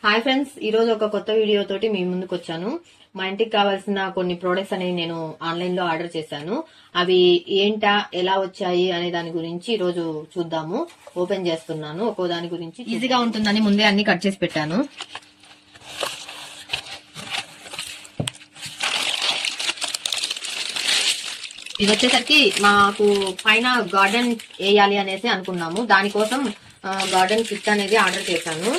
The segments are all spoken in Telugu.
హాయ్ ఫ్రెండ్స్, ఈ రోజు ఒక కొత్త వీడియో తోటి మీ ముందుకు వచ్చాను. మా ఇంటికి కావాల్సిన కొన్ని ప్రొడక్ట్స్ అనేవి నేను ఆన్లైన్ లో ఆర్డర్ చేశాను. అవి ఏంటా, ఎలా వచ్చాయి అనే దాని గురించి ఈ రోజు చూద్దాము. ఓపెన్ చేస్తున్నాను. ఒక్కో దాని గురించి ఈజీగా ఉంటుందని ముందే అన్ని కట్ చేసి పెట్టాను. ఇది వచ్చేసరికి మాకు పైన గార్డెన్ వేయాలి అనేసి అనుకున్నాము. దానికోసం గార్డెన్ కిట్ అనేది ఆర్డర్ చేశాను.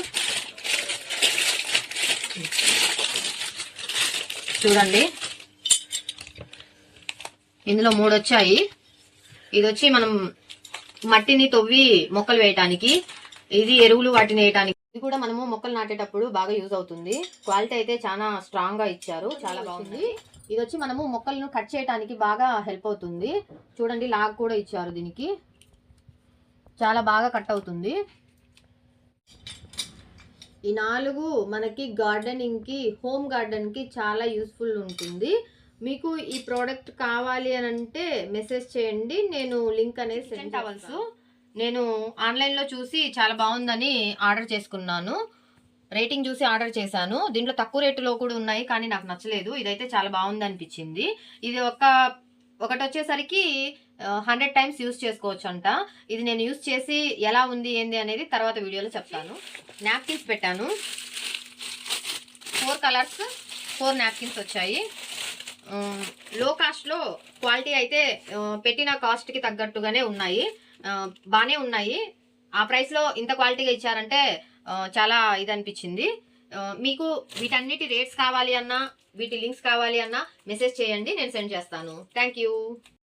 చూడండి, ఇందులో 3 వచ్చాయి. ఇది వచ్చి మనం మట్టిని తవ్వి మొక్కలు వేయటానికి, ఇది ఎరువులు వాటిని వేయటానికి. ఇది కూడా మనము మొక్కలు నాటేటప్పుడు బాగా యూజ్ అవుతుంది. క్వాలిటీ అయితే చాలా స్ట్రాంగ్ గా ఇచ్చారు, చాలా బాగుంది. ఇది వచ్చి మనము మొక్కలను కట్ చేయడానికి బాగా హెల్ప్ అవుతుంది. చూడండి, లాగ్ కూడా ఇచ్చారు. దీనికి చాలా బాగా కట్ అవుతుంది. ఈ 4 మనకి గార్డెనింగ్ కి, హోమ్ గార్డెన్ కి చాలా యూస్ఫుల్ ఉంటుంది. మీకు ఈ ప్రోడక్ట్ కావాలి అని అంటే మెసేజ్ చేయండి, నేను లింక్ అనేది సెండ్ అవ్వచ్చు. నేను ఆన్లైన్ లో చూసి చాలా బాగుందని ఆర్డర్ చేసుకున్నాను. రేటింగ్ చూసి ఆర్డర్ చేశాను. దీంట్లో తక్కువ రేటులో కూడా ఉన్నాయి, కానీ నాకు నచ్చలేదు. ఇదైతే చాలా బాగుంది అనిపించింది. ఇది ఒకటి వచ్చేసరికి 100 టైమ్స్ యూజ్ చేసుకోవచ్చు అంట. ఇది నేను యూజ్ చేసి ఎలా ఉంది ఏంది అనేది తర్వాత వీడియోలో చెప్తాను. నాప్కిన్స్ పెట్టాను. 4 కలర్స్, 4 నాప్కిన్స్ వచ్చాయి. లో కాస్ట్లో క్వాలిటీ అయితే పెట్టిన కాస్ట్కి తగ్గట్టుగానే ఉన్నాయి. బాగానే ఉన్నాయి. ఆ ప్రైస్లో ఇంత క్వాలిటీగా ఇచ్చారంటే చాలా ఇది అనిపించింది. మీకు వీటన్నిటి రేట్స్ కావాలి అన్నా, వీటి లింక్స్ కావాలి అన్నా మెసేజ్ చేయండి, నేను సెండ్ చేస్తాను. Thank you.